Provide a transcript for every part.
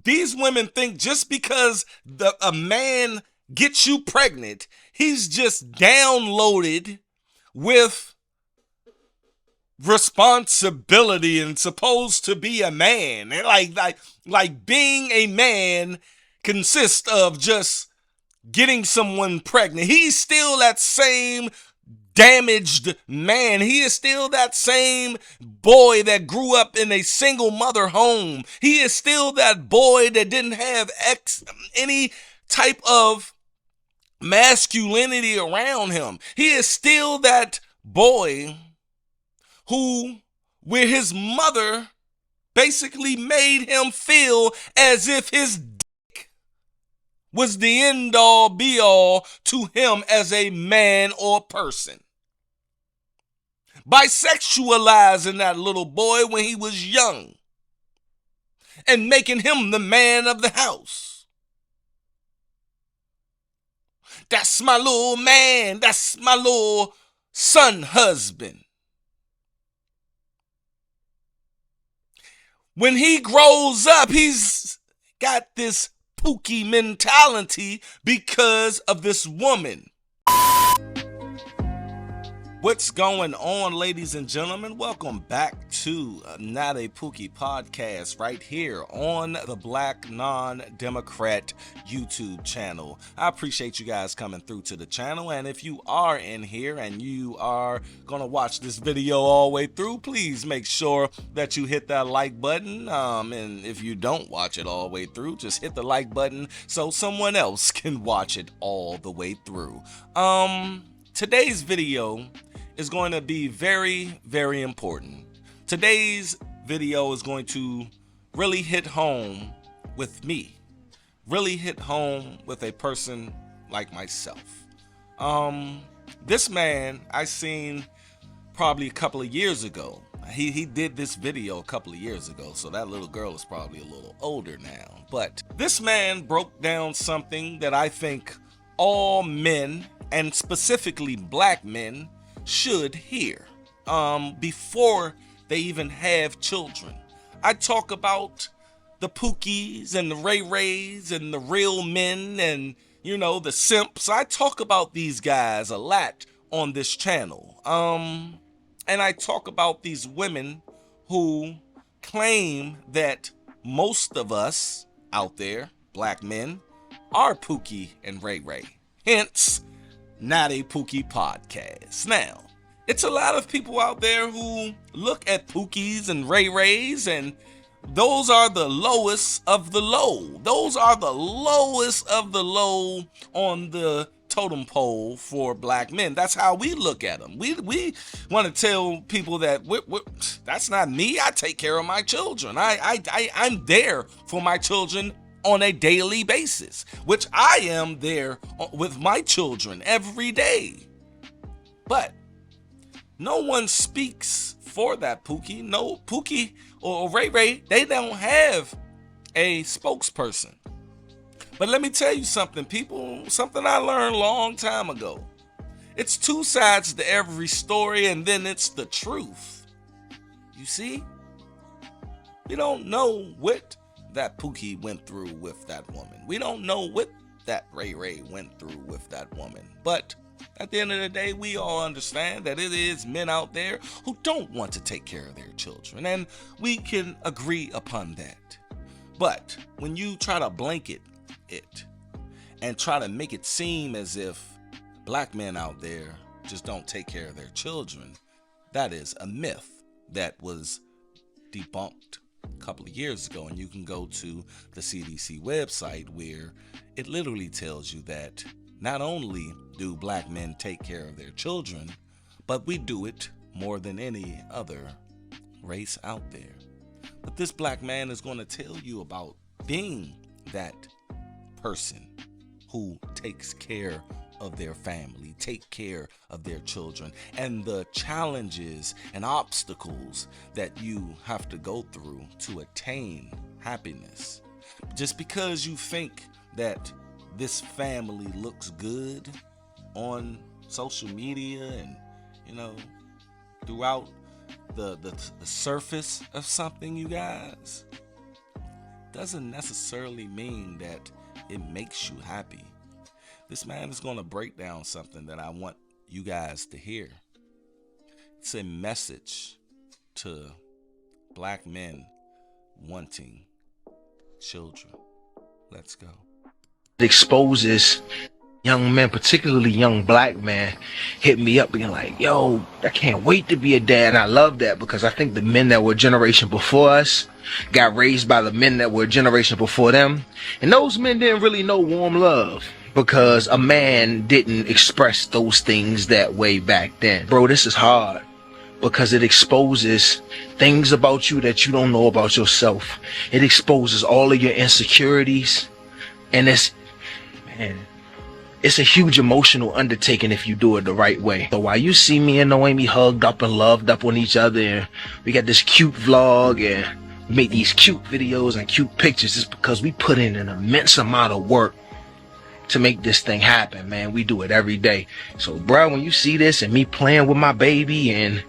These women think just because a man gets you pregnant, he's just downloaded with responsibility and supposed to be a man. Like being a man consists of just getting someone pregnant. He's still that same damaged man. He is still that same boy that grew up in a single mother home. He is still that boy that didn't have any type of masculinity around him. He is still that boy where his mother basically made him feel as if his dick was the end all be all to him as a man or person. Bisexualizing that little boy when he was young and making him the man of the house. That's my little man. That's my little son husband. When he grows up, he's got this POOKIE mentality because of this woman. What's going on, ladies and gentlemen? Welcome back to Not a POOKIE podcast right here on the Black Non-Democrat YouTube channel. I appreciate you guys coming through to the channel, and if you are in here and you are gonna watch this video all the way through, please make sure that you hit that like button, and if you don't watch it all the way through, just hit the like button so someone else can watch it all the way through. Today's video is going to be very, very important. Today's video is going to really hit home with me, really hit home with a person like myself. This man I seen probably a couple of years ago. He did this video a couple of years ago, so that little girl is probably a little older now. But this man broke down something that I think all men, and specifically black men, should hear before they even have children. I talk about the Pookies and the Ray Rays and the real men and, you know, the simps. I talk about these guys a lot on this channel. And I talk about these women who claim that most of us out there, black men, are Pookie and Ray Ray. Hence, Not a POOKIE podcast. Now, it's a lot of people out there who look at Pookies and Ray Rays, and those are the lowest of the low. Those are the lowest of the low on the totem pole for black men. That's how we look at them. We want to tell people that that's not me. I take care of my children. I'm there for my children on a daily basis, which I am there with my children every day. But no one speaks for that Pookie. No, Pookie or Ray Ray, they don't have a spokesperson. But let me tell you something, people, something I learned a long time ago. It's two sides to every story, and then it's the truth. You see? We don't know what that Pookie went through with that woman. We don't know what that Ray Ray went through with that woman. But at the end of the day, we all understand that it is men out there who don't want to take care of their children, and we can agree upon that. But when you try to blanket it and try to make it seem as if black men out there just don't take care of their children, that is a myth that was debunked a couple of years ago, and you can go to the CDC website where it literally tells you that not only do black men take care of their children, but we do it more than any other race out there. But this black man is going to tell you about being that person who takes care of their family, take care of their children, and the challenges and obstacles that you have to go through to attain happiness. Just because you think that this family looks good on social media and, you know, throughout the surface of something, you guys, doesn't necessarily mean that it makes you happy. This man is going to break down something that I want you guys to hear. It's a message to black men wanting children. Let's go. It exposes young men, particularly young black men, hit me up being like, yo, I can't wait to be a dad. And I love that because I think the men that were a generation before us got raised by the men that were a generation before them. And those men didn't really know warm love because a man didn't express those things that way back then. Bro, this is hard because it exposes things about you that you don't know about yourself. It exposes all of your insecurities. And it's a huge emotional undertaking if you do it the right way. So while you see me and Noemi hugged up and loved up on each other, and we got this cute vlog and we make these cute videos and cute pictures, it's because we put in an immense amount of work to make this thing happen, man. We do it every day. So, bro, when you see this and me playing with my baby and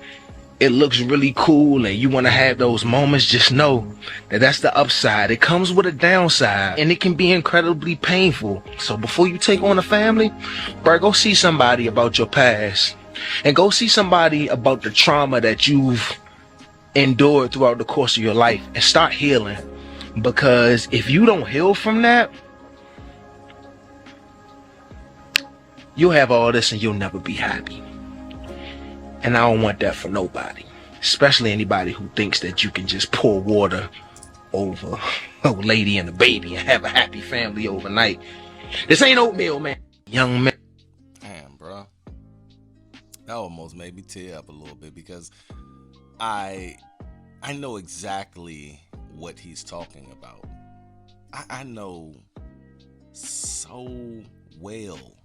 it looks really cool and you want to have those moments, just know that that's the upside. It comes with a downside and it can be incredibly painful. So before you take on a family, bro, go see somebody about your past and go see somebody about the trauma that you've endured throughout the course of your life and start healing. Because if you don't heal from that, you'll have all this and you'll never be happy. And I don't want that for nobody, especially anybody who thinks that you can just pour water over a lady and a baby and have a happy family overnight. This ain't oatmeal, man. Young man. Damn, bro. That almost made me tear up a little bit because I know exactly what he's talking about. I know so well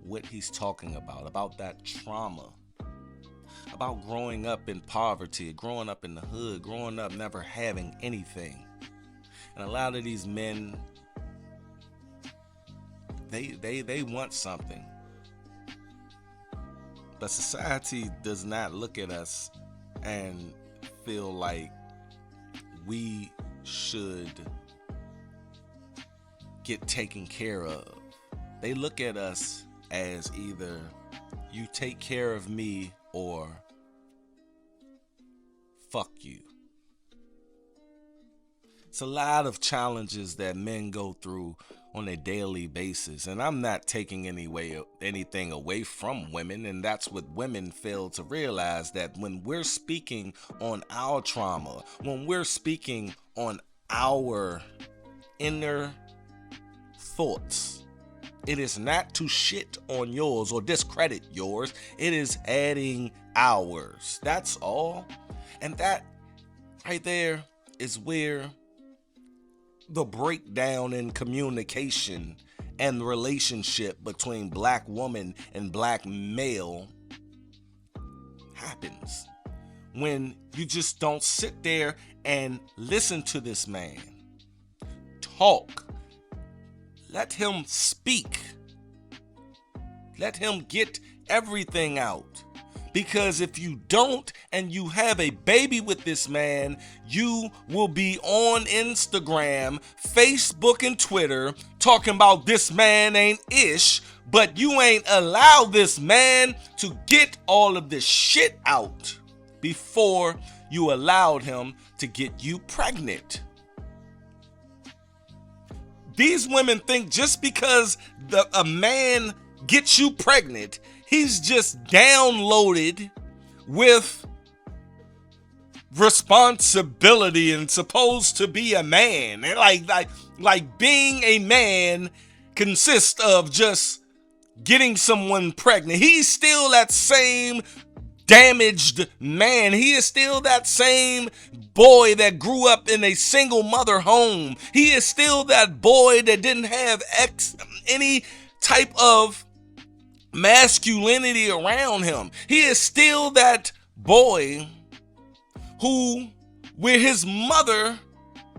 what he's talking about that trauma. About growing up in poverty, growing up in the hood, growing up never having anything. And a lot of these men, they want something. But society does not look at us and feel like we should get taken care of. They look at us as either you take care of me or fuck you. It's a lot of challenges that men go through on a daily basis, and I'm not taking anything away from women, and that's what women fail to realize, that when we're speaking on our trauma, when we're speaking on our inner thoughts, it is not to shit on yours or discredit yours. It is adding ours. That's all. And that right there is where the breakdown in communication and the relationship between black woman and black male happens. When you just don't sit there and listen to this man talk. Let him speak. Let him get everything out. Because if you don't and you have a baby with this man, you will be on Instagram, Facebook, and Twitter talking about this man ain't ish, but you ain't allow this man to get all of this shit out before you allowed him to get you pregnant. These women think just because a man gets you pregnant, he's just downloaded with responsibility and supposed to be a man. And like being a man consists of just getting someone pregnant. He's still that same damaged man. He is still that same boy that grew up in a single mother home. He is still that boy that didn't have any type of masculinity around him. He is still that boy where his mother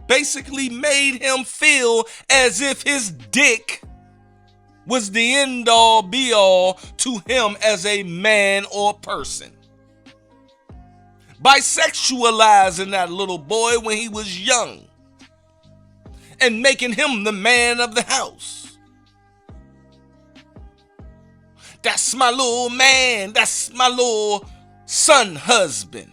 basically made him feel as if his dick was the end all be all to him as a man or person. By sexualizing that little boy when he was young. and making him the man of the house. That's my little man. That's my little son husband.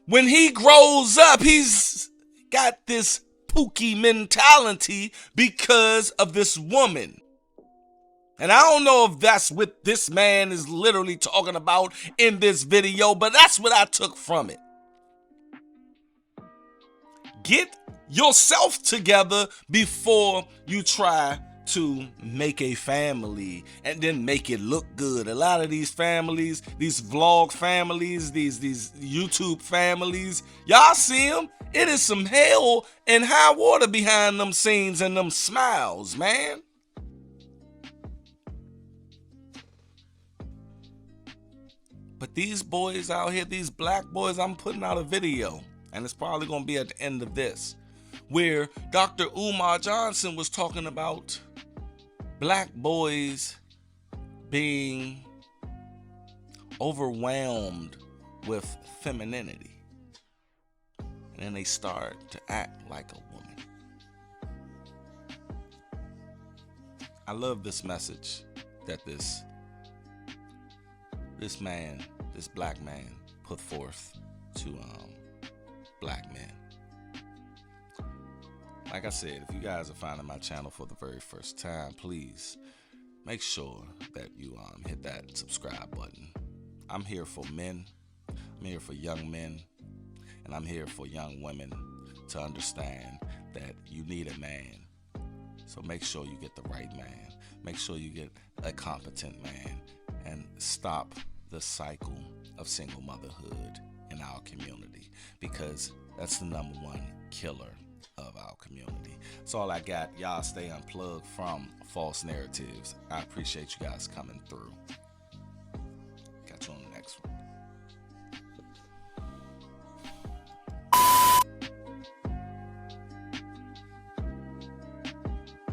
When he grows up, he's got this POOKIE mentality because of this woman. And I don't know if that's what this man is literally talking about in this video, but that's what I took from it. Get yourself together before you try to make a family and then make it look good. A lot of these families, these vlog families, these YouTube families, y'all see them? It is some hell and high water behind them scenes and them smiles, man. But these boys out here, these black boys, I'm putting out a video, and it's probably going to be at the end of this, where Dr. Umar Johnson was talking about black boys being overwhelmed with femininity. And then they start to act like a woman. I love this message that this man, this black man, put forth to black men. Like I said, if you guys are finding my channel for the very first time, please make sure that you hit that subscribe button. I'm here for men, I'm here for young men, and I'm here for young women to understand that you need a man. So make sure you get the right man. Make sure you get a competent man, and stop the cycle of single motherhood in our community, because that's the #1 killer of our community. That's all I got. Y'all stay unplugged from false narratives. I appreciate you guys coming through.